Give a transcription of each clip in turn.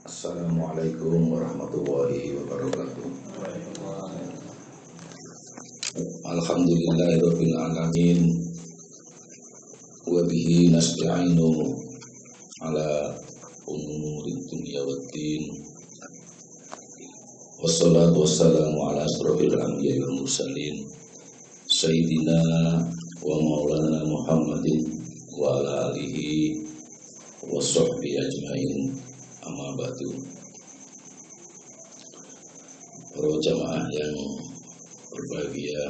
Assalamualaikum warahmatullahi wabarakatuh. Alhamdulillahirabbil alamin wa bihi nasta'inu ala umurid dunya waddin. Wassalatu wassalamu ala asrofil anbiya'i wal mursalin sayyidina wa maulana Muhammadin wa ala alihi wa sahbihi ajmain. Amma ba'du. Para jamaah yang berbahagia,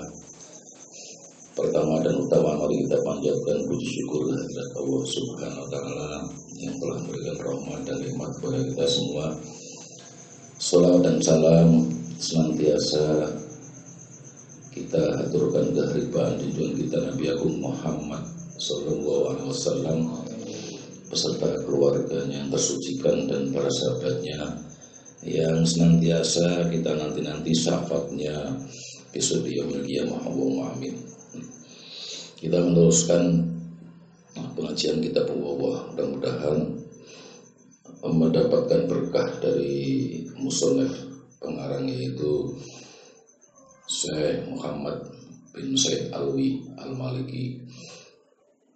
pertama dan utama mari kita panjatkan puji syukur kehadirat Allah Subhanahu wa taala yang telah memberikan rahmat dan nikmat kepada kita semua. Salawat dan salam senantiasa kita haturkan kehadiran junjungan kita Nabi Agung Muhammad sallallahu alaihi wasallam beserta keluarganya yang tersucikan dan para sahabatnya yang senantiasa kita nanti syafaatnya besok di yaumil qiyamah. Allahumma amin. Kita meneruskan pengajian kitab Allah, mudah-mudahan mendapatkan berkah dari musannaf pengarang yaitu Syekh Muhammad bin Said Alwi Al-Maliki.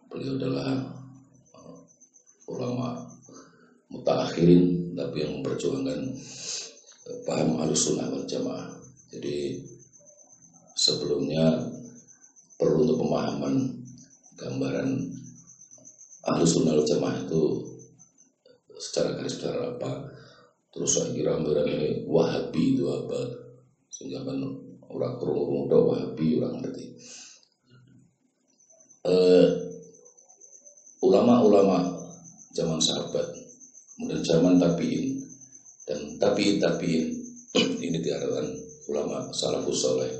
Beliau adalah ulama mutakhirin tapi yang memperjuangkan paham Ahlussunnah wal Jamaah. Jadi sebelumnya perlu untuk pemahaman gambaran Ahlussunnah wal Jamaah itu secara garis besar apa. Terus saya kira gambaran ini Wahabi itu apa, sehingga kan orang kurung udah Wahabi orang ngerti. Ulama-ulama zaman sahabat, kemudian zaman tabi'in dan tabi'in ini diartikan ulama salafus soleh.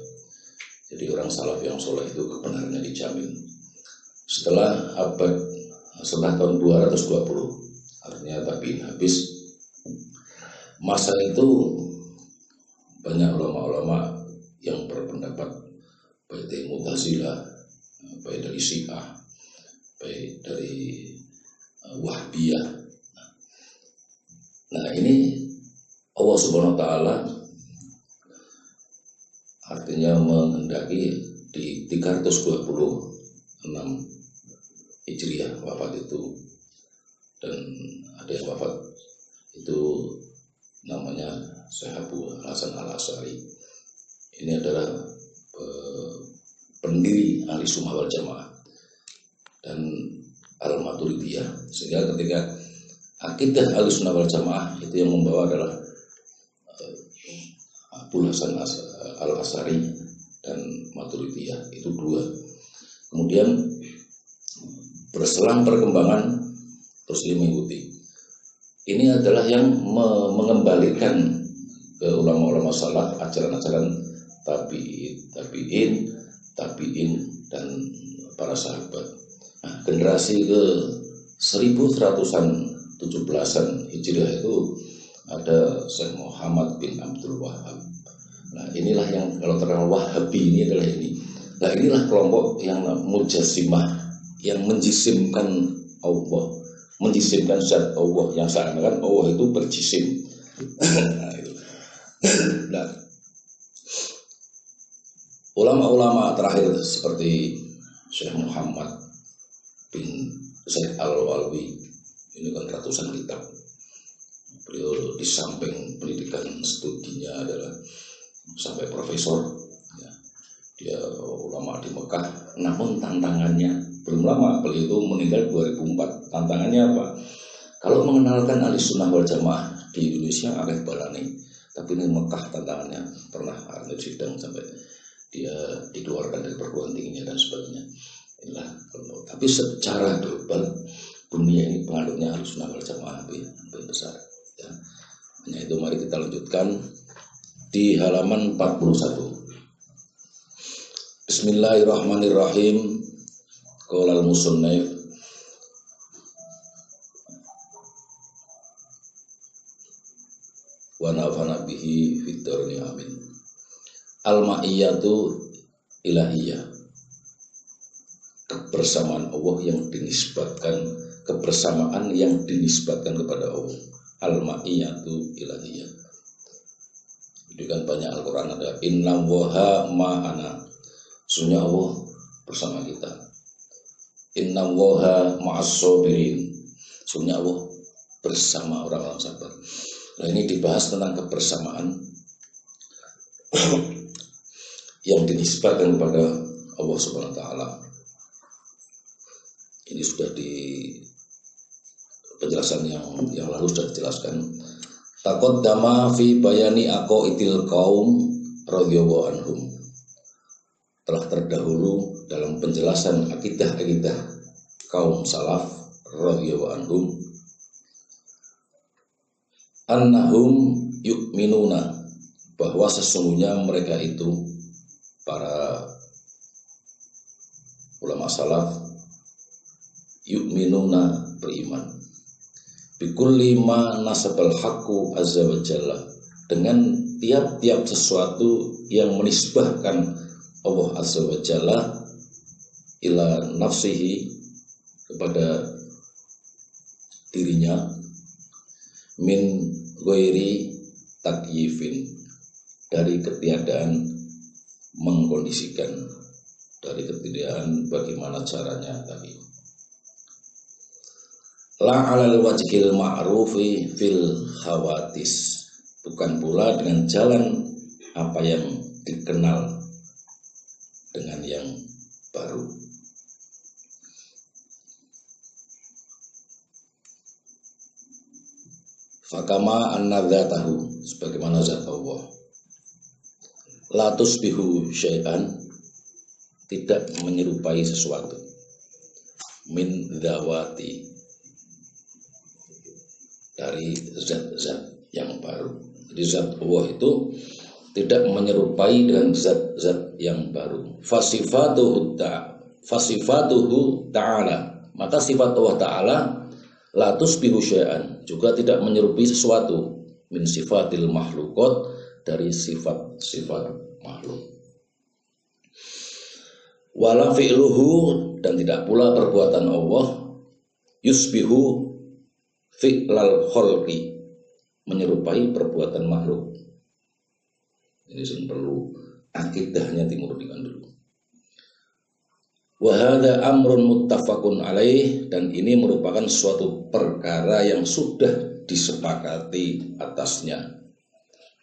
Jadi orang salaf yang soleh itu kebenarannya dijamin. Setelah tahun 220, artinya tabi'in habis, masa itu banyak ulama-ulama yang berpendapat baik dari Mu'tazilah, baik dari Syiah, baik dari Wahbiyah. Nah ini Allah Subhanahu wa taala artinya menghendaki di 326 Hijriah wafat itu, dan ada yang wafat itu namanya Syekh Abu Hasan Al-Asy'ari. Ini adalah pendiri Ahlussunnah wal Jamaah dan Al-Maturidiyah, sehingga ketika akidah Ahlussunnah wal Jamaah itu yang membawa adalah Abu Hasan Al-Asy'ari dan Maturidiyah, itu dua. Kemudian berselang perkembangan terus dia mengikuti. Ini adalah yang mengembalikan ke ulama-ulama salaf ajaran-ajaran tabi'in dan para sahabat. Nah, generasi ke 1117-an Hijriah itu ada Syekh Muhammad bin Abdul Wahhab. Nah inilah yang kalau terang Wahabi ini adalah ini. Nah inilah kelompok yang Mujassimah, yang menjisimkan Allah, menjisimkan zat Allah, yang seakan-akan Allah itu berjisim. Nah, ulama-ulama terakhir seperti Syekh Muhammad bin Said Al-Alwi, ini kan ratusan kitab. Beliau di samping pendidikan studinya adalah sampai profesor, ya. Dia ulama di Mekah. Namun tantangannya belum lama, beliau itu meninggal 2004. Tantangannya apa? Kalau mengenalkan Ahlussunnah wal Jamaah di Indonesia agak balani, tapi ini Mekah tantangannya. Pernah ada sidang sampai dia dikeluarkan dari perguruan tingginya dan sebagainya. Inilah, tapi secara global dunia ini pengadutnya Ahlussunnah wal Jamaah lebih besar, ya. Hanya itu mari kita lanjutkan di halaman 41. Bismillahirrahmanirrahim. Qala al-musannif wa nafa'ana bihi fid dharni amin. Al-ma'iyyatu ilahiyah, kebersamaan Allah yang dinisbatkan, kebersamaan yang dinisbatkan kepada Allah. al-ma'iyatu ilahiyah. Itu kan banyak Al-Quran ada inna woha ma'ana, sesungguhnya Allah bersama kita. Inna woha ma'as-sobirin, sesungguhnya Allah bersama orang-orang sabar. Nah, ini dibahas tentang kebersamaan yang dinisbahkan kepada Allah Subhanahu wa taala. Ini sudah di penjelasan yang lalu sudah dijelaskan. Taqaddama fi bayani aqaidil qaum radhiyallahu anhum. Telah terdahulu dalam penjelasan akidah-akidah kaum salaf radhiyallahu anhum, annahum yu'minuna, bahwa sesungguhnya mereka itu para ulama salaf yu'minuna, beriman, bikulli ma nasabal haqqu azza wa jalla, dengan tiap-tiap sesuatu yang menisbahkan Allah azza wa jalla ila nafsihi, kepada dirinya, min ghairi takyifin, dari ketiadaan mengkondisikan, dari ketiadaan bagaimana caranya tadi. La alal wajhil ma'rufi fil khawatis, bukan pula dengan jalan apa yang dikenal dengan yang baru. Fakama anna dzatahu, sebagaimana zat Allah, la tusbihu syai'an, tidak menyerupai sesuatu, min dzawati, dari zat-zat yang baru. Jadi zat Allah itu tidak menyerupai dengan zat-zat yang baru. Fasifatuhu ta'ala, maka sifat Allah ta'ala la tusbihu syai'an, juga tidak menyerupai sesuatu, min sifatil makhluqat, dari sifat-sifat makhluk. Wala fi'luhu, dan tidak pula perbuatan Allah yusbihu fi'lal khalqi, menyerupai perbuatan makhluk. Ini perlu akidahnya dimurnikan dulu. Wa hadza amrun muttafaqun alaih, dan ini merupakan suatu perkara yang sudah disepakati atasnya.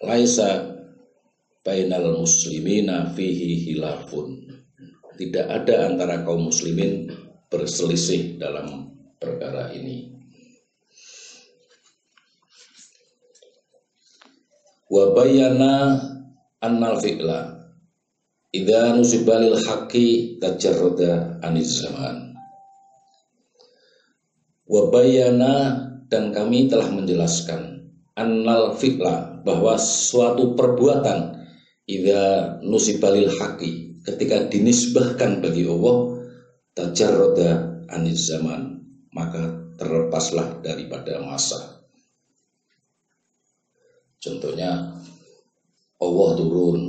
Laisa bainal muslimina fihi hilafun, tidak ada antara kaum muslimin berselisih dalam perkara ini. Wa bayyana annal fi'la idza nusibalil haqqi tajarrada aniz zaman. Wa bayyana, dan kami telah menjelaskan, annal fi'la, bahwa suatu perbuatan, idza nusibalil haqqi, ketika dinisbahkan bagi Allah, tajarrada aniz zaman, maka terlepaslah daripada masa. Contohnya Allah turun,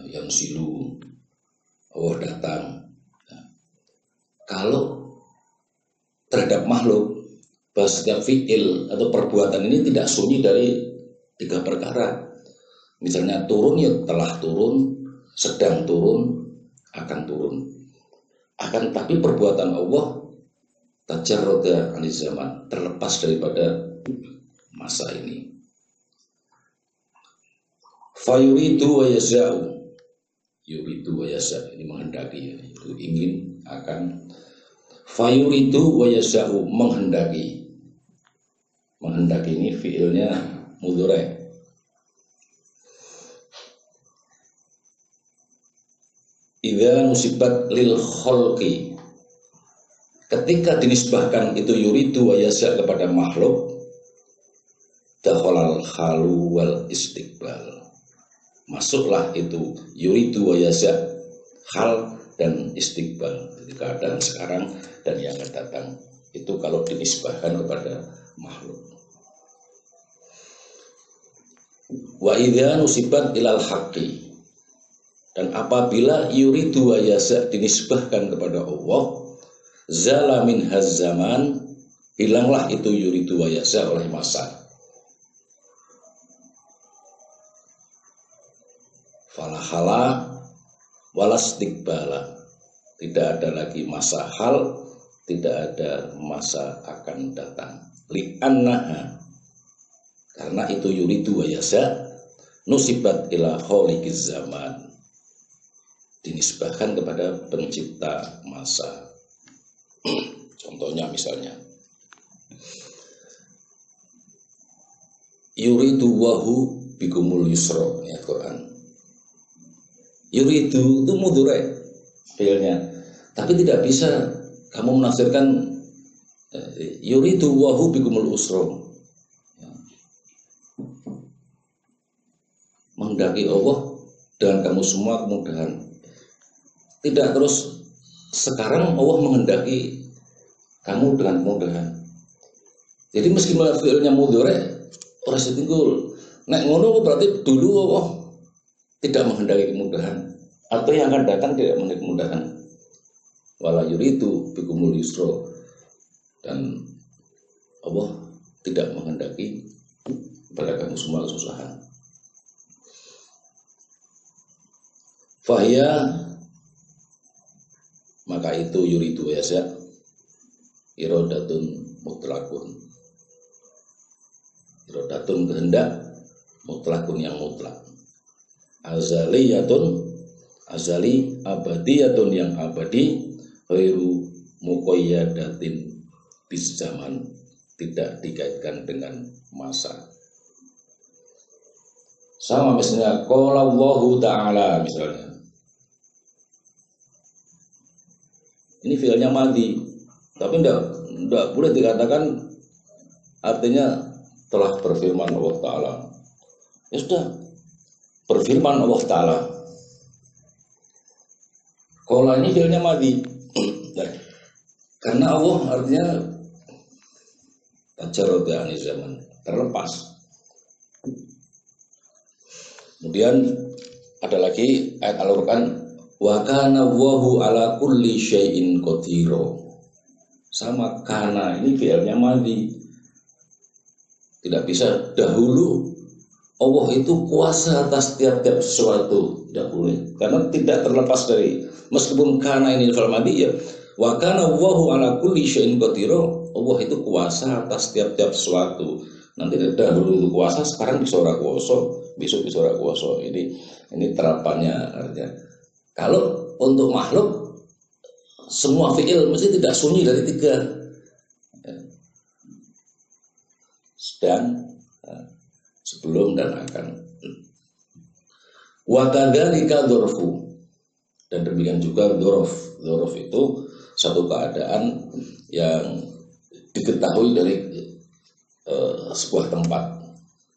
yang silu, Allah datang. Kalau terhadap makhluk, bahwa setiap fi'il atau perbuatan ini tidak sunyi dari tiga perkara. Misalnya turun, ya telah turun, sedang turun, akan turun. Akan tapi perbuatan Allah tajarrada aniz zaman, terlepas daripada masa ini. Fayuridu wa yasha'u, yuridu wa yasha'u, ini menghendaki, itu ingin, akan. Fayuridu wa yasha'u, menghendaki. Menghendaki ini fiilnya mudhari'. Idza nusibat lil khalqi, ketika dinisbahkan itu yuridu wa yasha' kepada makhluk, dakhalal halu wal istiqbal, masuklah itu yuridu wa yasha', hal dan istiqbal, jadi keadaan sekarang dan yang akan datang. Itu kalau dinisbahkan kepada makhluk. Wa idza nusibat ilal haqqi, dan apabila yuridu wa yasha' dinisbahkan kepada Allah, zala min hazzaman, hilanglah itu yuridu wa yasha' oleh masa. falahala walastikbala, tidak ada lagi masa hal, tidak ada masa akan datang. Li'annaha, karena itu yuridu wa yasha, nusibat ila khaliqiz zaman, dinisbahkan kepada pencipta masa. Contohnya misalnya yuridu wahu bikumul yusra, ya Quran. Yuridu itu mudhari fi'ilnya, tapi tidak bisa kamu menafsirkan yuridu wahu bikumul usra, menghendaki Allah dengan kamu semua kemudahan. Tidak terus sekarang Allah menghendaki kamu dengan kemudahan. Jadi meskipun fi'ilnya mudhari ora setinggul, nek ngono berarti dulu Allah tidak menghendaki kemudahan, atau yang akan datang tidak menghendaki kemudahan. Wala yuridu bikumul yusra, dan Allah tidak menghendaki kepada kamu semua kesusahan. Fahya, maka itu yuridu yasya iradatun mutlakun, iradatun kehendak, mutlakun yang mutlak, azaliyatun azali, abadiyatun yang abadi, ghairu muqayyadatin bis zaman, tidak dikaitkan dengan masa. Sama misalnya qala Allahu ta'ala, misalnya ini fi'ilnya madhi, tapi tidak boleh dikatakan artinya telah berfirman Allah Ta'ala. Ya sudah, berfirman Allah Ta'ala. Qala ini fi'ilnya madhi, karena Allah artinya tajarrada ani zaman, terlepas. Kemudian ada lagi ayat Al-Quran, wa kana Allahu ala kulli syai'in qadira. Sama kana ini fi'ilnya madhi. Tidak bisa dahulu Allah itu kuasa atas tiap-tiap sesuatu, tidak boleh, karena tidak terlepas dari, meskipun kana ini fi'il madhi ya, wa kana Allahu ala kulli syai'in qadira, Allah itu kuasa atas tiap-tiap sesuatu. Nanti dahulu itu kuasa, sekarang bisa ora kuasa, besok bisa ora kuasa. Ini terapannya artinya. Kalau untuk makhluk semua fi'il mesti tidak sunyi dari tiga, sedang, sebelum, dan akan. Wa kadzalika dzarfu, dan demikian juga dzarf. Dzarf itu satu keadaan yang diketahui dari sebuah tempat.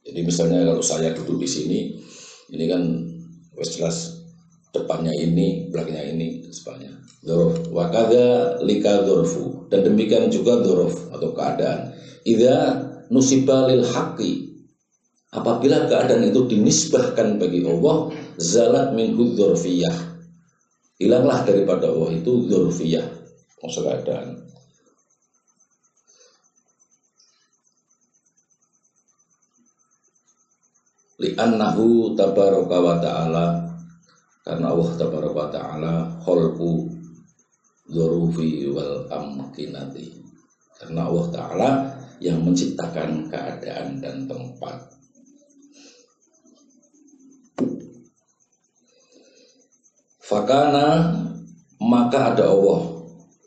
Jadi misalnya kalau saya duduk di sini, ini kan jelas depannya ini, belakangnya ini, sebagainya. Dzarf. Wa kadzalika dzarfu, dan demikian juga dzarf atau keadaan. Idza nusiba lil haqqi, apabila keadaan itu dinisbahkan bagi Allah, zalat minhu dzarfiyah, hilanglah daripada Allah itu dzarfiyah, maksud keadaan. Li'annahu tabaraka wa ta'ala, karena Allah tabaraka wa ta'ala khalqu dzurufi wal amkinati, karena Allah ta'ala yang menciptakan keadaan dan tempat. Fakana, maka ada Allah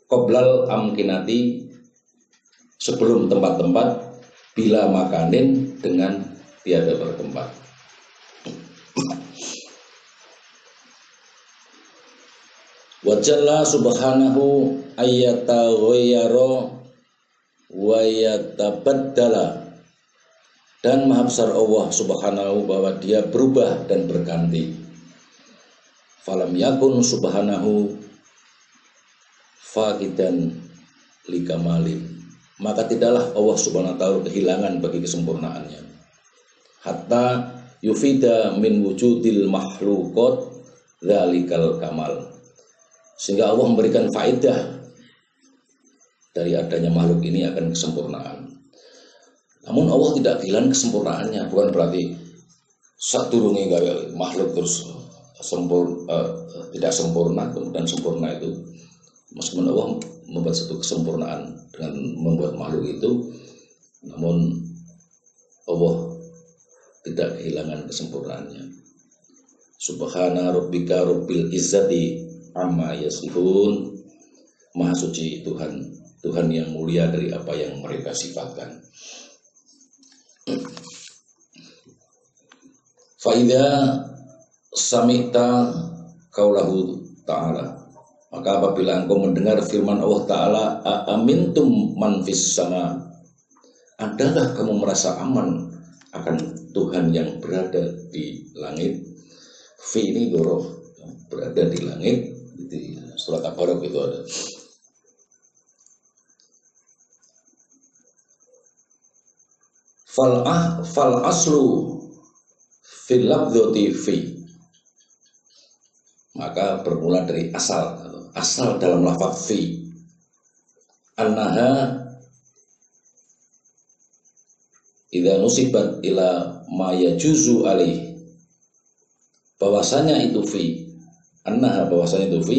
qoblal amkinati, sebelum tempat-tempat, bila makanin, dengan tiada bertempat. Wa jalla subhanahu ayyataghayyara wa yatabaddala, dan maha besar Allah subhanahu bahwa dia berubah dan berganti. Falam yakun subhanahu faqidan likamali, maka tidaklah Allah subhanahu wa ta'ala kehilangan bagi kesempurnaannya. Hatta yufida min wujudil makhluqat dzalikal kamal, sehingga Allah memberikan faedah dari adanya makhluk ini akan kesempurnaan. Namun Allah tidak kehilangan kesempurnaannya, bukan berarti saat turunnya makhluk terus tidak sempurna, kemudian sempurna itu meskipun Allah membuat satu kesempurnaan dengan membuat makhluk itu, namun Allah tidak kehilangan kesempurnaannya. Subhana rabbika rabbil izzati amma yasifun. Maha suci Tuhan yang mulia dari apa yang mereka sifatkan. Faida sami'ta qaulahu ta'ala, maka apabila engkau mendengar firman Allah Ta'ala, amintum man fis sama, adakah kamu merasa aman akan Tuhan yang berada di langit? Fi ini dorof, berada di langit, di surat At-Tabarok itu ada. Fal aslu fil lafdzati fi, maka bermula dari asal dalam lafaz fi, annaha idza nusibat ila ma yajuzu alaih, bahwasanya itu fi, annaha bahwasanya itu fi,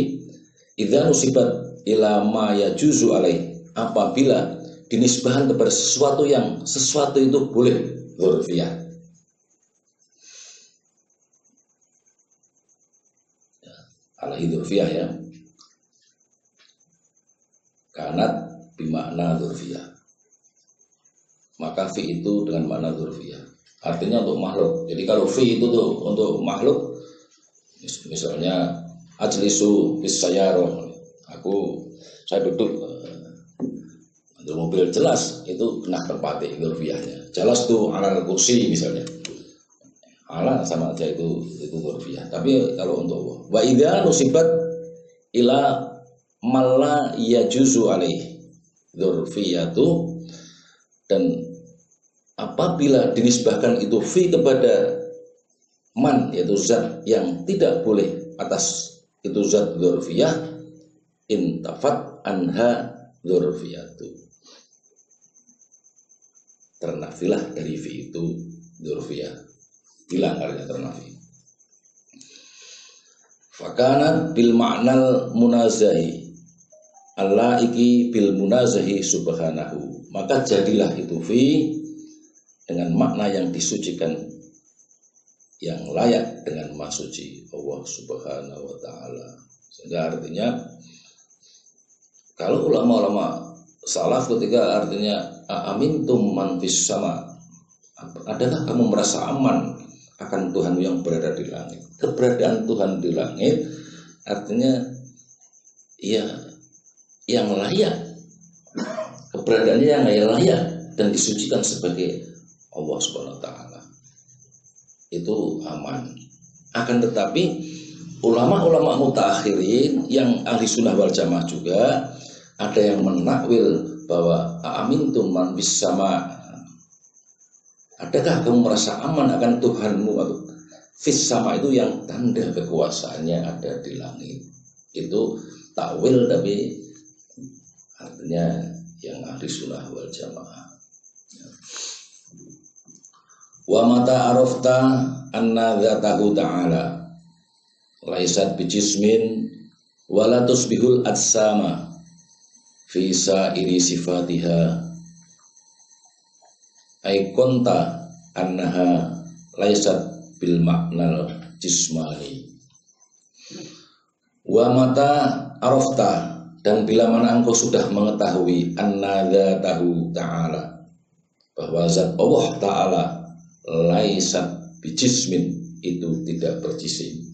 idza nusibat ila ma yajuzu alaih, apabila dinisbahkan kepada sesuatu itu boleh dzurfiyah. Alaihi dzurfiyah ya. Kanat bimakna dzurfiyah. Maka fi itu dengan makna dzurfiyah. Artinya untuk makhluk. Jadi kalau fi itu tuh untuk makhluk, misalnya ajlisu bis sayyarah. Saya duduk di mobil, jelas itu kena terpatik dzurfiyahnya. Jelas tuh ala kursi misalnya. Ala sama aja itu dzurfiyah. Tapi kalau untuk wa idza nusibat ila malla yajuzu alaih dzurfiyatu, dan apabila dinisbahkan itu fi kepada man, yaitu zat yang tidak boleh atas itu zat dzurfiyah, intafat anha dzurfiyatu, ternafilah dari fi itu dzurfiyah, hilang artinya ternafi. Fakana bil ma'nal munazahi allaiki bil munazahi subhanahu, maka jadilah itu fi dengan makna yang disucikan, yang layak dengan maha suci Allah subhanahu wa ta'ala. Sehingga artinya kalau ulama-ulama salaf ketika artinya amintum man fis sama, adakah kamu merasa aman akan Tuhan yang berada di langit? Keberadaan Tuhan di langit artinya ya yang layak, keberadaannya yang layak dan disucikan sebagai Allah Subhanahu wa ta'ala, itu aman. Akan tetapi ulama-ulama mutaakhirin yang ahli sunnah wal jamaah juga ada yang menakwil bahwa amintum man bis sama, adakah kamu merasa aman akan Tuhanmu? Atau fis sama itu yang tanda kekuasaannya ada di langit. Itu takwil tapi artinya yang ahli sunnah wal jamaah. Wa mata arafta anna dzatahu ta'ala laisat bijismin wala tusbihul adsama fi sa'iri sifatiha ay kunta annaha laisat bil maknal jismani. Wa mata arafta, dan bila mana engkau sudah mengetahui anna dzatahu ta'ala, bahwa zat Allah ta'ala laisat bijismin, itu tidak berjisim.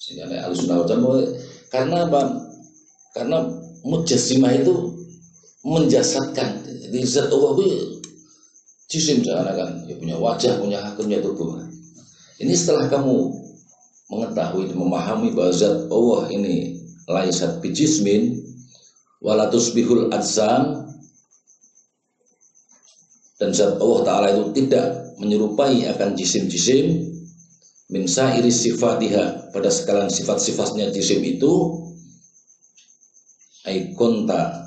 Sehingga al-sunnah wal jamaah, karena apa? Karena mujassimah itu menjasadkan. Jadi zat Allah itu jisim, seakan-akan ya punya wajah, punya hak, punya tubuh. Ini setelah kamu mengetahui dan memahami bahwa zat Allah ini laisat bijismin wala tusbihul adzam, dan zat Allah Ta'ala itu tidak menyerupai akan jisim-jisim, min sa'iri sifatiha, pada sekalian sifat-sifatnya jisim itu, ay kunta,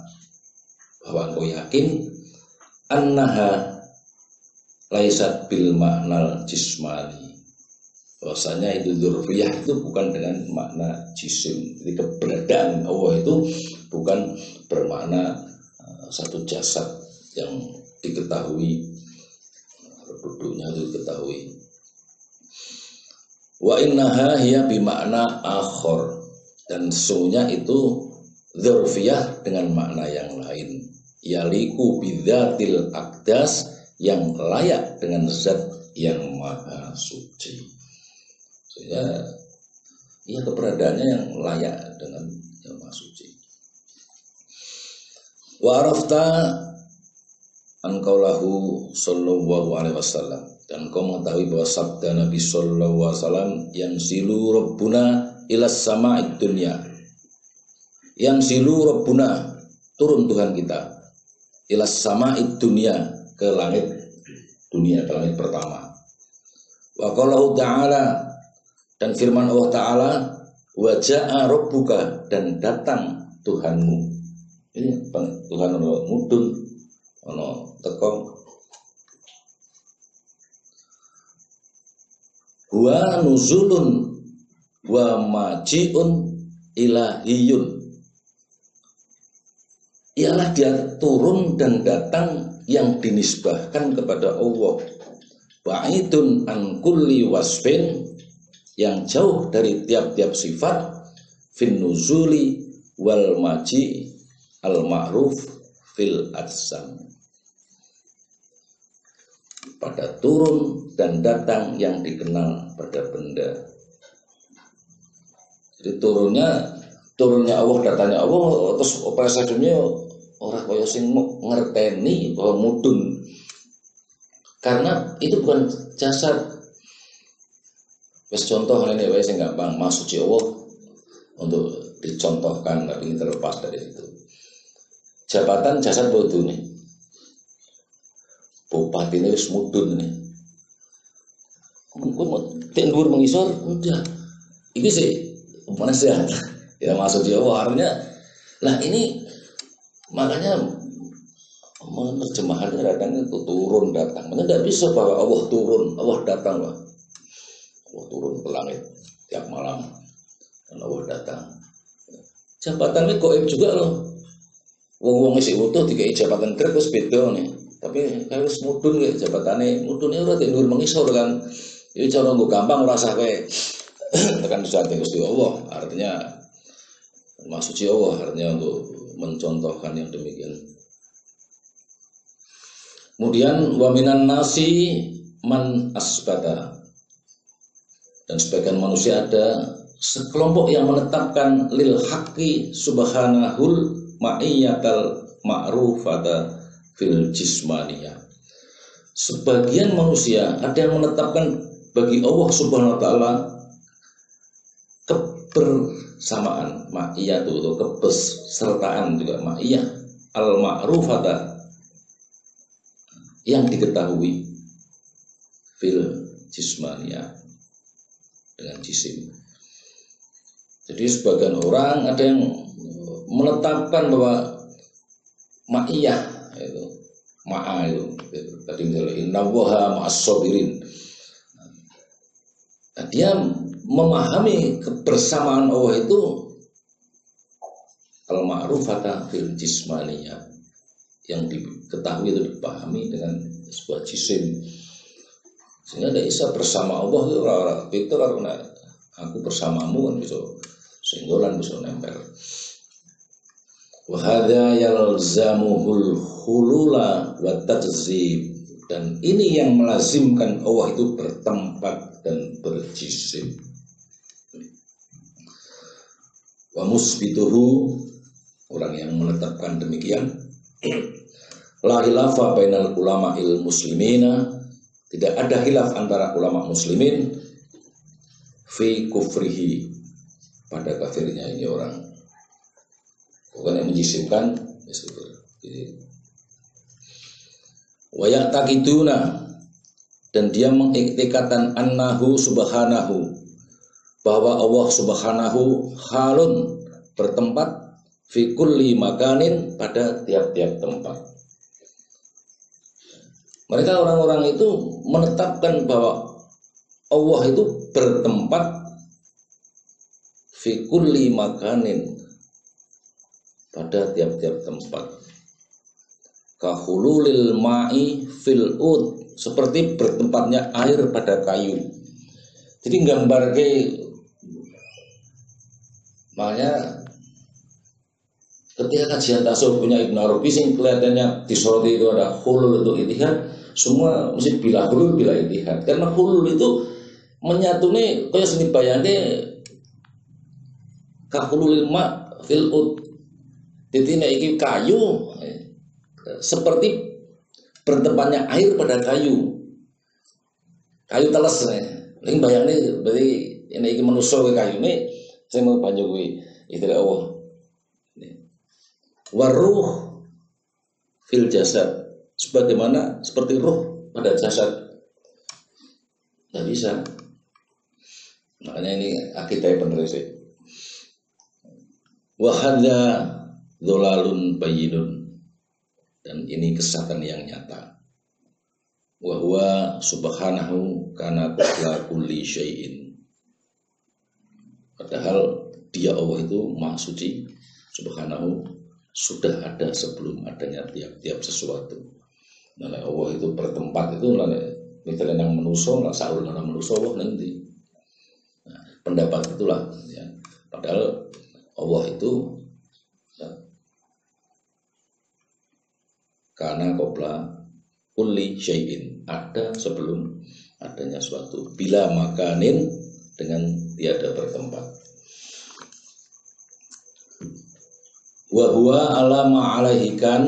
bahwa engkau yakin annaha laisat bil maknal jismani, Bahwasanya itu dzurriyah itu bukan dengan makna jisim. Jadi keberadaan Allah itu bukan bermakna satu jasad yang diketahui, duduknya itu diketahui. Wa innaha hiya bimakna akhor, dan sesungguhnya itu dzurriyah dengan makna yang lain, yaliku bidzatil aqdas, yang layak dengan zat yang maha suci. Sehingga ya keberadaannya yang layak dengan yang maha suci. Wa arafta an qaulahu sallallahu alaihi wasallam, dan kau mengetahui bahwa sabda Nabi sallallahu alaihi wasallam, yang silu rabbuna ilas sama'id dunya, yang silu rabbuna, turun Tuhan kita, ilas sama'id dunya, ke langit dunia, ke langit pertama. Wa qalahu ta'ala, dan firman Allah Ta'ala, wa ja'a rabbuka, dan datang Tuhanmu. Ini Tuhan Allah mudun ono tekong wa nuzulun wa maji'un ilahiyun, ialah dia turun dan datang yang dinisbahkan kepada Allah, ba'idun an kulli wasfin, yang jauh dari tiap-tiap sifat, fin nuzuli wal maji al ma'ruf fil adsam, pada turun dan datang yang dikenal pada benda. Jadi turunnya Allah, datanya Allah, terus operasionalnya orang kaya sing ngerteni bahwa mudun, karena itu bukan jasad. Wes contoh ini wes sing gampang, maksud Allah untuk dicontohkan, tapi ini terlepas dari itu. Jabatan jasad bodoh nih, bupati ini wis mudun nih, gue mau tendur mengisor, udah, ini sih mana sehat, ya maksud Allah artinya, lah ini makanya menerjemahkannya datang itu turun datang, makanya tidak bisa bahwa Allah turun, Allah datang lah, Allah turun ke langit tiap malam, dan Allah datang. Jabatannya goib juga loh. Wong-wong isi utuh dikai jabatan krek wis beda nih. Tapi kayak wis mudun kayak jabatane, mudune ora tindur mengisor kan. Iki cara nggo gampang ora usah kowe tekan sate Gusti Allah. Artinya maksud Allah artinya untuk mencontohkan yang demikian. Kemudian wa minan nasi man asbata, dan sebagian manusia ada sekelompok yang menetapkan lil haqqi subhanahul ma'iyyatal ma'rufata fil jismaniyah. Sebagian manusia ada yang menetapkan bagi Allah Subhanahu wa taala kebersamaan, ma'iyah itu kebersertaan juga ma'iyah al ma'rufata, yang diketahui fil jismaniyah, dengan jisim. Jadi sebagian orang ada yang menetapkan bahwa ma'iyah itu, ma'a itu tadi misalnya innallaha ma'as-sabirin. Nah, dia memahami kebersamaan Allah itu al-ma'rufata fil jismaniyah, yang diketahui itu dipahami dengan sebuah jisim, sehingga tidak bisa bersama Allah itu orang-orang itu karena aku bersamamu kan bisa singgolan, bisa nempel. Wa hadza yalzamuhul hulula wa tajzib, dan ini yang melazimkan Allah itu bertempat dan berjisim. Wa musbituhu, orang yang menetapkan demikian, la khilafa bainal ulama'il muslimina, tidak ada khilaf antara ulama muslimin fi kufrihi, pada kafirnya ini orang. Bukan yang menjisimkan, wa ya'taqiduna, dan dia mengiktikatan annahu subhanahu, bahwa Allah subhanahu halun, bertempat fi kulli makanin, pada tiap-tiap tempat. Mereka orang-orang itu menetapkan bahwa Allah itu bertempat fi kulli makanin, pada tiap-tiap tempat. Kahululil ma'i fil ud, seperti bertempatnya air pada kayu. Jadi gambar ke, makanya ketika kajian tasawuf punya Ibnu Arabi sing kelihatannya disoroti itu ada hulul itu itihad, semua mesti bila hulul bila itihad. Karena hulul itu menyatune kaya seni bayane kahulul ma fil ud. Jadi nek iki kayu seperti bertempatnya air pada kayu. Kayu teles ning bayane berarti ini iki manusa ke kayune sing mau banyu kuwi istilah Allah. Waruh fil jasad, sebagaimana seperti ruh pada jasad. Tidak bisa. Makanya ini akidah penerus. Wa hadza dzalalun bayyinun, dan ini kesesatan yang nyata. Wa huwa subhanahu kana qabla kulli syai'in. Padahal dia Allah itu Maha Suci, subhanahu, sudah ada sebelum adanya tiap-tiap sesuatu. Nah, Allah itu bertempat itu misalnya yang menuso, lah saur nang menuso Allah nanti. Nah, pendapat itulah ya. Padahal Allah itu ya, karena qabla kulli syai'in, ada sebelum adanya suatu, bila makanin, dengan tiada bertempat. Wa huwa alama alaihikan,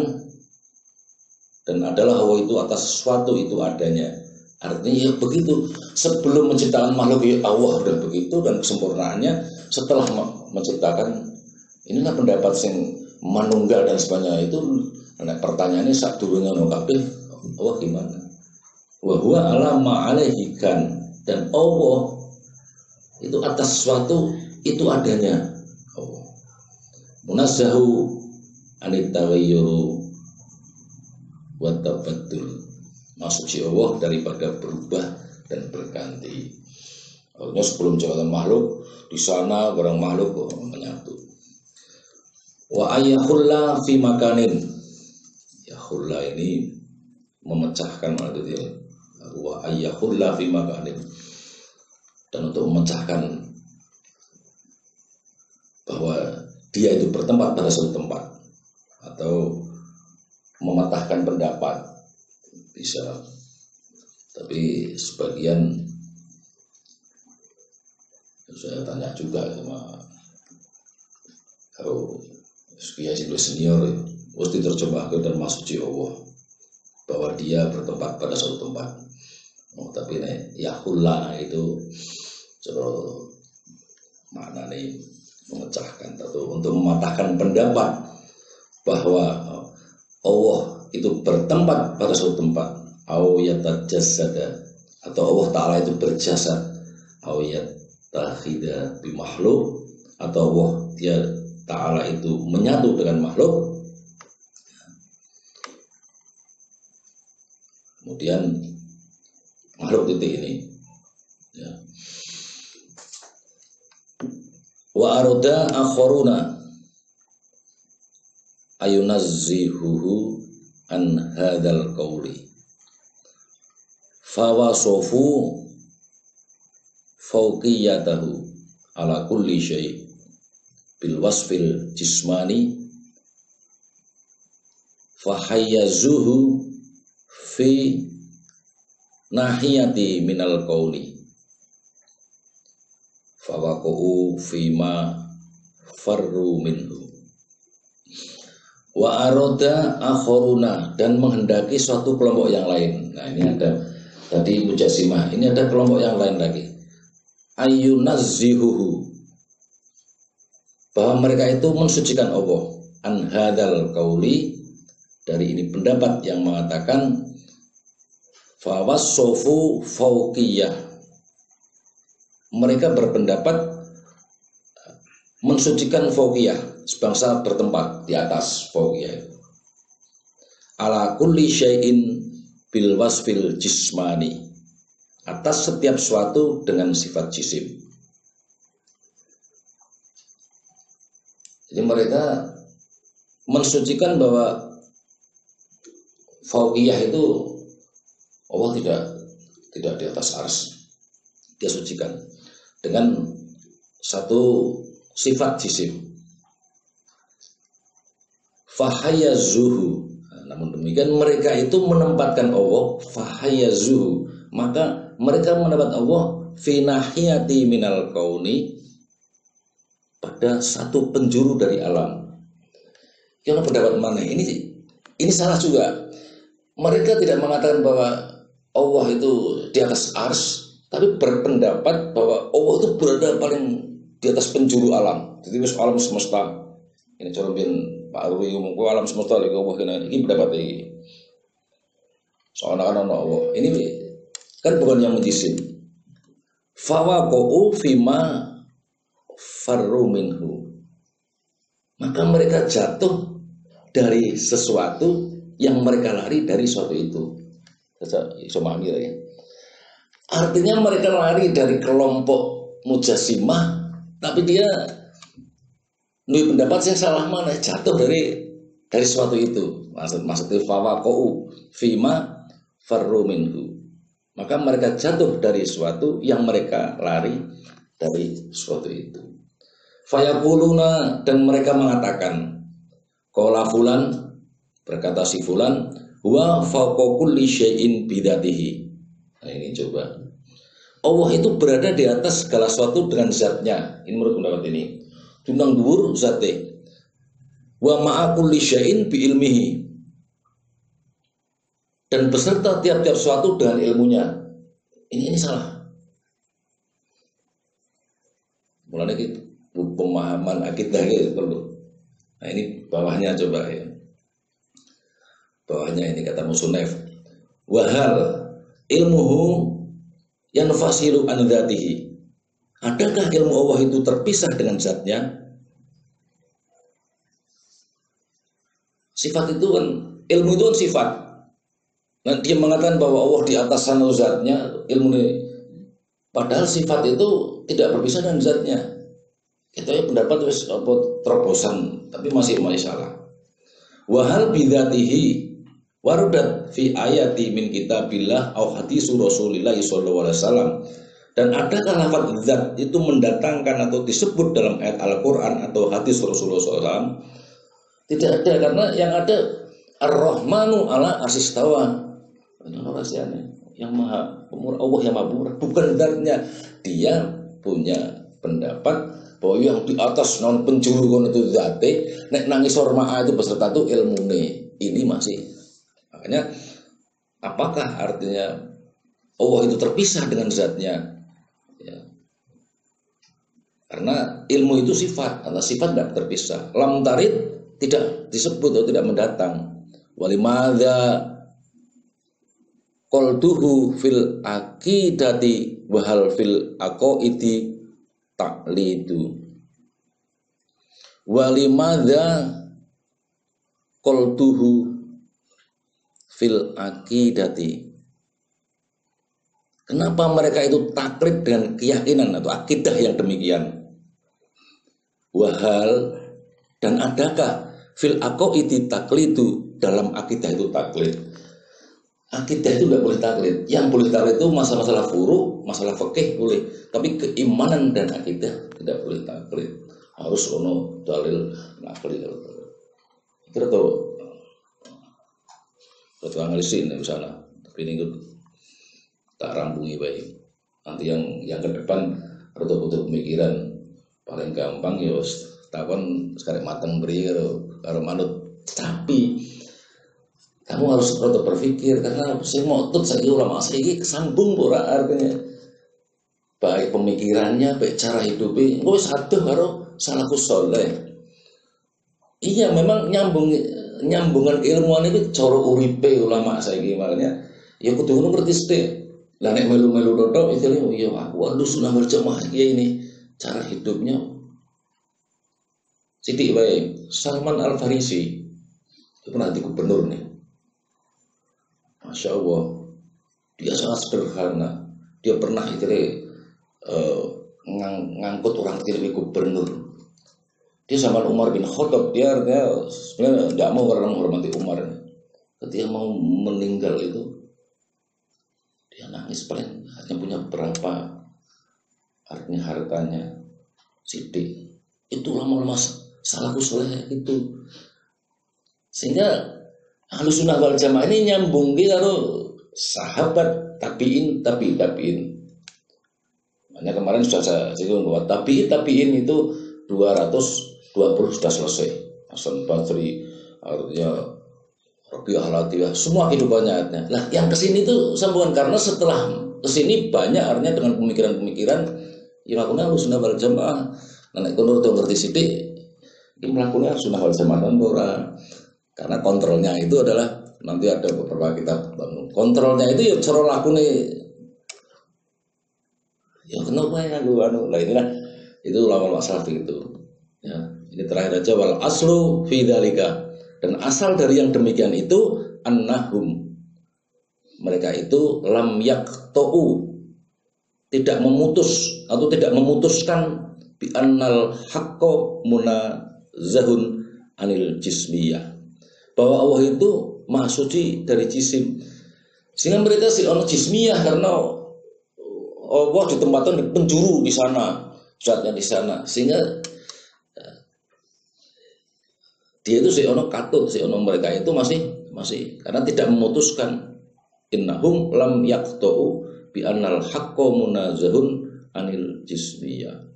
dan adalah Allah itu atas sesuatu itu adanya. Artinya ya begitu, sebelum menciptakan makhluk ya Allah sudah begitu, dan kesempurnaannya setelah menciptakan. Inilah pendapat sing manunggal dan sebagainya itu. Nah, pertanyaannya saat durunge ono kabeh Allah gimana? Wa huwa alama alaihikan, dan Allah itu atas sesuatu itu adanya. Allah munazzahu anit taghayyur wa tabaddul, maksud Allah daripada berubah dan berganti. Artinya sebelum ciptaan makhluk, di sana barang makhluk menyatu. Wa ayyahulla fi makanin, yahulla ini memecahkan maksudnya. Wa ayyahulla fi makanin, dan untuk memecahkan bahwa dia itu bertempat pada suatu tempat, atau mematahkan pendapat bisa. Tapi sebagian saya tanya juga sama kalau kiai senior harus diterjemahkan dan masuk Allah bahwa dia bertempat pada suatu tempat. Oh, tapi yahulla itu maknanya memecahkan atau untuk mematahkan pendapat bahwa Allah itu bertempat pada suatu tempat, au yatajasada, atau Allah Ta'ala itu berjasad, au yatakhida bi makhluk, atau Allah dia Ta'ala itu menyatu dengan makhluk. Kemudian makhluk titik ini ya. Wa aroda akhoruna ayunazzihuhu an hadzal qawli fawasofu fauqiyatahu ala kulli syai' bil wasfil jismani fahayyazuhu fi nahiyati minal qawli fawaqa'u fima farru minhu. Wa aroda akhoruna, dan menghendaki suatu kelompok yang lain. Nah, ini ada tadi Mujassimah, ini ada kelompok yang lain lagi. Ayunazzihuhu, bahwa mereka itu mensucikan Allah. An hadzal qauli, dari ini pendapat yang mengatakan fawassofu fauqiyah, mereka berpendapat mensucikan fauqiyah, sebangsa bertempat di atas fauqiyah, ala kulli syai'in bil wasfil jismani, atas setiap suatu dengan sifat jisim. Jadi mereka mensucikan bahwa fauqiyah itu Allah tidak di atas ars. Dia sucikan dengan satu sifat jisim. Fahayazuhu. Namun demikian mereka itu menempatkan Allah fahayazuhu, maka mereka mendapat Allah fi nahiyati minal kauni, pada satu penjuru dari alam. Yang pendapat mana? Ini salah juga. Mereka tidak mengatakan bahwa Allah itu di atas ars, tapi berpendapat bahwa Allah itu berada paling di atas penjuru alam. Jadi alam semesta. Ini corobin Pak Arwi ngomong alam semesta lagi Allah kena ini pendapat ini. Soalnya kan Allah. Ini kan bukan yang menjisim. Fawaqa'u fima farru minhu. Maka mereka jatuh dari sesuatu yang mereka lari dari suatu itu. Ya. Artinya mereka lari dari kelompok mujasimah, tapi dia menurut pendapat yang salah mana, jatuh dari suatu itu. Maksudnya fawaqa'u fima farru minhu. Maka mereka jatuh dari suatu yang mereka lari dari suatu itu. Fayaquluna, dan mereka mengatakan, qala fulan, berkata si fulan, wa fawqa kulli syai'in bidatihi. Nah ini coba. Allah itu berada di atas segala sesuatu dengan zatnya. Ini menurut pendapat ini. Tunang dhuwur zate. Wa ma'a kulli syai'in bi ilmihi. Dan beserta tiap-tiap sesuatu dengan ilmunya. Ini salah. Mulanya gitu, pemahaman akidah gitu perlu. Nah ini bawahnya coba ya. Bawahnya ini kata Musonef. Wahal ilmuhu yanfasilu an dzatihi. Adakah ilmu Allah itu terpisah dengan zatnya? Sifat itu kan, ilmu itu kan sifat. Nah dia mengatakan bahwa Allah di atas sana zatnya, ilmu ini. Padahal sifat itu tidak berpisah dengan zatnya. Itu ya pendapat terobosan, tapi masih salah. Wahal bidzatihi warudat fi ayati min kitabillah au hadis Rasulillah sallallahu alaihi wasallam. Dan adakah lafaz zat itu mendatangkan atau disebut dalam ayat Al-Qur'an atau hadis Rasulullah SAW? Tidak ada, karena yang ada Ar-Rahmanu ala arsistawa. Itu rahasianya. Yang maha pemurah, Allah yang maha pemurah, bukan zatnya. Dia punya pendapat bahwa yang di atas non penjuru kon itu zate, nek nangis ormaa itu beserta itu ilmune. Ini masih. Makanya apakah artinya Allah itu terpisah dengan zatnya? Ya. Karena ilmu itu sifat, karena sifat tidak terpisah. Lam tarid tidak disebut atau tidak mendatang. Walimadza qoltuhu fil aqidati wahal fil aqaidi taqlidu. Walimadza qoltuhu fil aqidati. Kenapa mereka itu taklid dengan keyakinan atau akidah yang demikian? Wahal, dan adakah fil aqaidi taqlidu, dalam akidah itu taklid? Akidah itu tidak boleh taklid. Yang boleh taklid itu masalah-masalah furu, masalah fikih boleh, tapi keimanan dan akidah tidak boleh taklid. Harus ono dalil nakli. Kira tuh analisin di sana. Tapi ini tak rambungi baik. Nanti yang ke depan roto-roto pemikiran paling gampang ya takon sekarang mateng beri karo manut. Tapi kamu harus roto berpikir, karena sing motut saiki ulama saiki kesambung ora artinya. Baik pemikirannya, baik cara hidupnya, wis adoh karo salafus saleh. Iya memang nyambungan ilmuwan itu cara uripe ulama saiki, makanya ya kudu ngono ngerti sithik. Lah nek melu-melu tok itu ya aku sunnah wal jamaah ini cara hidupnya. Sithik wae Salman Al Farisi itu nanti gubernur nih. Masya Allah, dia sangat sederhana. dia pernah ngangkut orang jadi gubernur. Dia sama Umar bin Khattab, dia artinya sebenarnya tidak mau karena menghormati Umar. Ketika mau meninggal itu, dia nangis paling hanya punya berapa artinya hartanya sidik. Itu lama-lama salahku soleh itu. Sehingga Ahlussunnah wal Jamaah ini nyambung karo sahabat tabiin. Hanya kemarin sudah saya singgung bahwa tabiin itu 220 sudah selesai. Hasan Basri, artinya Rabi'ah Latiyah, semua kehidupannya. Nah, yang kesini itu sambungan karena setelah kesini banyak artinya dengan pemikiran-pemikiran yang lakukan Ahlussunnah wal Jamaah. Nek kono tuh ngerti sithik, iki mlakunya Ahlussunnah wal Jamaah ora. Karena kontrolnya itu adalah nanti ada beberapa kitab kontrolnya itu ya cara lakune ya kenapa ya lah inilah itu ulama masalah itu ya. Ini terakhir aja wal aslu fi dzalika, dan asal dari yang demikian itu annahum, mereka itu lam yaqta'u, tidak memutus atau tidak memutuskan bi annal haqqo munazzahun anil jismiyah, bahwa Allah itu maha suci dari jisim. Sehingga mereka si ono jismiyah karena Allah ditempatkan di penjuru di sana, zatnya di sana. Sehingga dia itu si ono katut, si ono mereka itu masih karena tidak memutuskan innahum lam yaqta'u bi annal haqqo munazzahun anil jismiyah.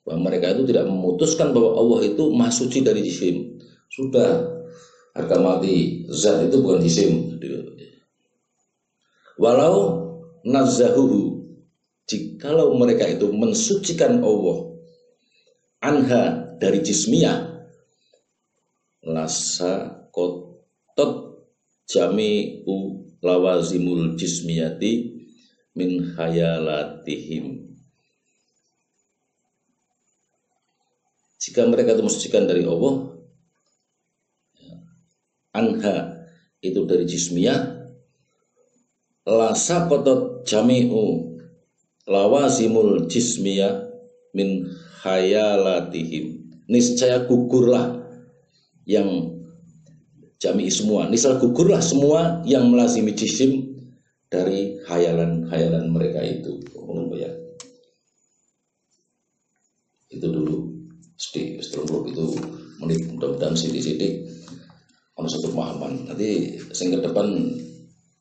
Bahwa mereka itu tidak memutuskan bahwa Allah itu maha suci dari jisim. Sudah harga mati, zat itu bukan jisim. Walau nazzahuhu, jikalau mereka itu mensucikan Allah anha dari jismiyah, lasa kotot jami'u lawazimul jismiyati min hayalatihim. Jika mereka itu mensucikan dari Allah anha itu dari jismiyah, lasa kotot jami'u lawazimul jismiyah min hayalatihim, niscaya gugurlah yang jami'i semua, niscaya gugurlah semua yang melazimi jisim dari hayalan mereka itu. Ya. Itu dulu setelah itu menit, mudah-mudahan sidik-sidik ada satu pemahaman. Nanti sing ke depan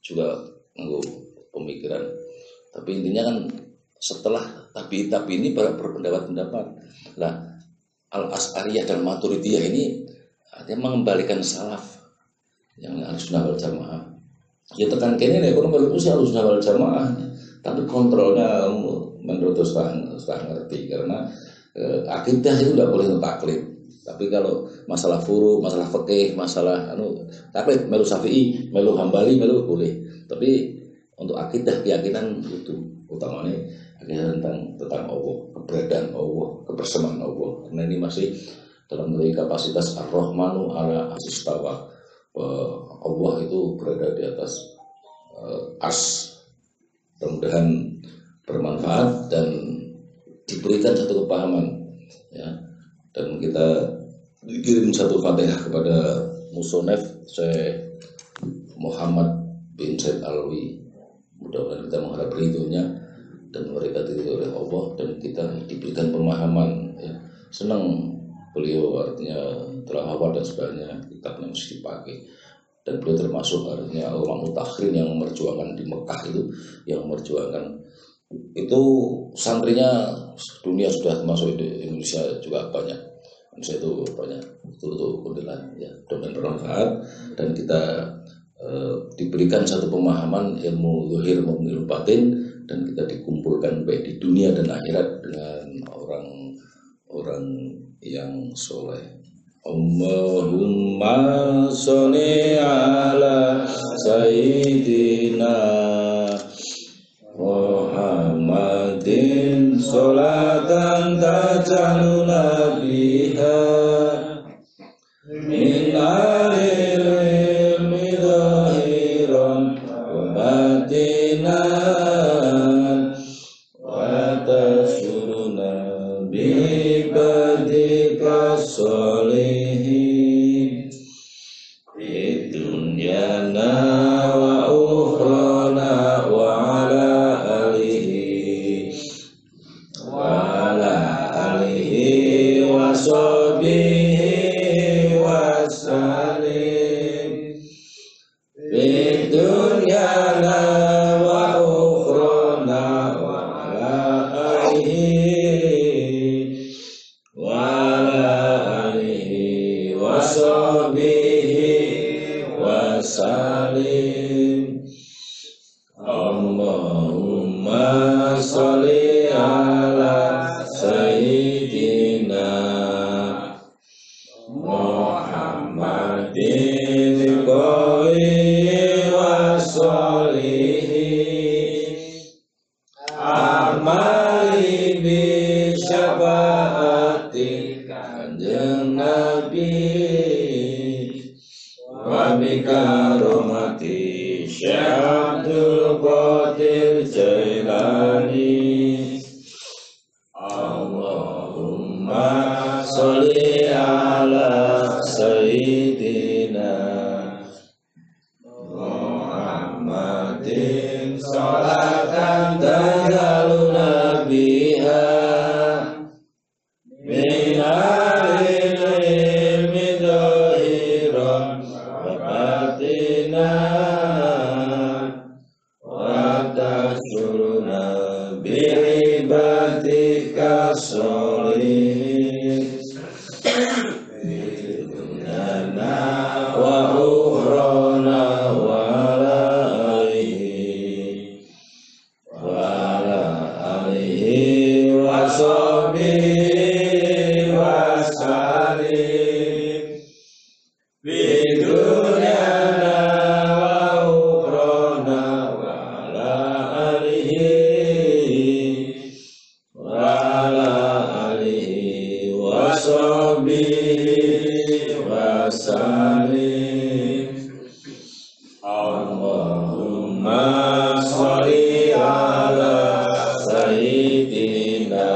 juga nganggo pemikiran. Tapi intinya kan setelah tapi ini berpendapat-pendapat. Lah Al-Asy'ariyah dan Maturidiyah ini artinya mengembalikan salaf yang Ahlussunnah wal Jamaah. Ya tekan kene nek kono melu sih Ahlussunnah wal Jamaah. Tapi kontrolnya menurut saya ngerti karena akidah itu tidak boleh taklid. Tapi kalau masalah furu, masalah fikih, masalah taklid melu Syafi'i, melu Hambali, melu boleh. Tapi untuk akidah keyakinan itu utamanya akidah tentang Allah, keberadaan Allah, kebersamaan Allah. Karena ini masih dalam kapasitas Ar-Rahmanu ala asistawa. Allah itu berada di atas mudah-mudahan bermanfaat dan diberikan satu kepahaman ya. Dan kita kirim satu Fatihah kepada Musonef Syekh Muhammad bin Said Alwi. Mudah-mudahan kita mengharap ridhonya dan mereka diridhoi oleh Allah dan kita diberikan pemahaman ya. Senang beliau artinya telah hafal dan sebagainya, kitabnya mesti dipakai. Dan beliau termasuk artinya ulama mutakhir yang memperjuangkan di Mekah itu, yang memperjuangkan itu santrinya dunia sudah masuk di Indonesia juga banyak. Indonesia itu banyak itu kundilan ya, dan bermanfaat dan kita diberikan satu pemahaman ilmu zahir maupun ilmu batin dan kita dikumpulkan baik di dunia dan akhirat dengan orang yang soleh. Allahumma sholli ala sayyidina Muhammadin sholatan tajaluna biha min alil midhahiran wa batina Allahumma sholli ala sayyidina Muhammadin qawli wa sholihi amali bi syafaati kanjeng Nabi wa bi karomati Syekh Abdul Qadir Jailani. Allahumma sholli ala sayyidina Muhammadin sholatan tanzaluna biha min alil ilmi dhahiran wa batinan bi'ibatika sholihin dunyana wa ukhrana wa alihi wa sahbihi wa sallim bidunyana wa ukhrana wa alihi wasalim. Allahumma sholli ala sayyidina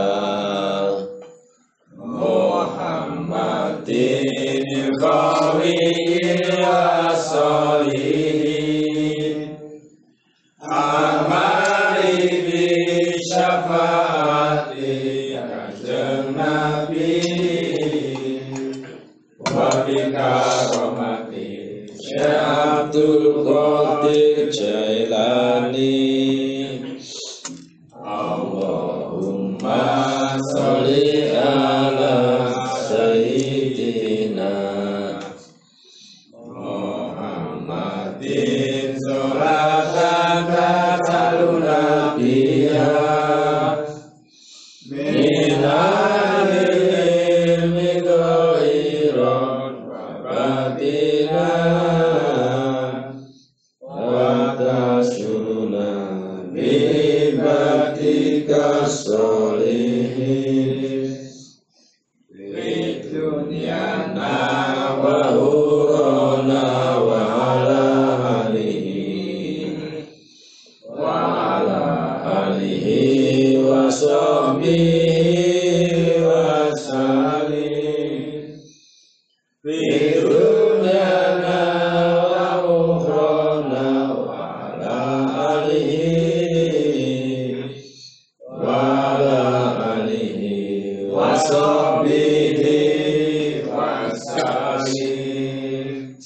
Muhammadin qawli wa sholihin amali bi syafaati kanjeng Nabi wa bi karomati Syekh Abdul Qadir Jailani. Allahumma sholli ala sayyidina Muhammadin sholatan tanzaluna biha min ilmi dhahiran batinan wa tasyuruna bi'ibatika sholihin fi dunyana wa ukhrana wa alihi wa sahbihi wa sallim bidunyana wa ukhrana wa alihi wa sahbihi wa sallim.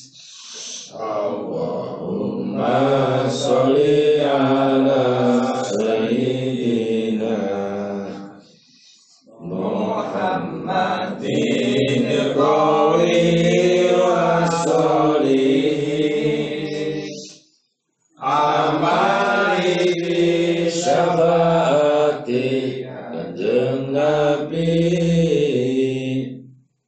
Allahumma sholli ala sayyidina Muhammadin qawli wa sholihin amali bi syafaati kanjeng Nabi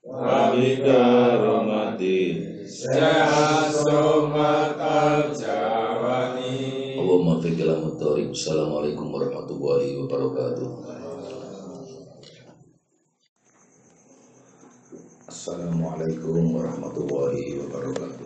wa bi karomati Syekh Somad Al-Jawani. Allahumma fiqil mutharib. Assalamualaikum warahmatullahi wabarakatuh. Assalamualaikum warahmatullahi wabarakatuh.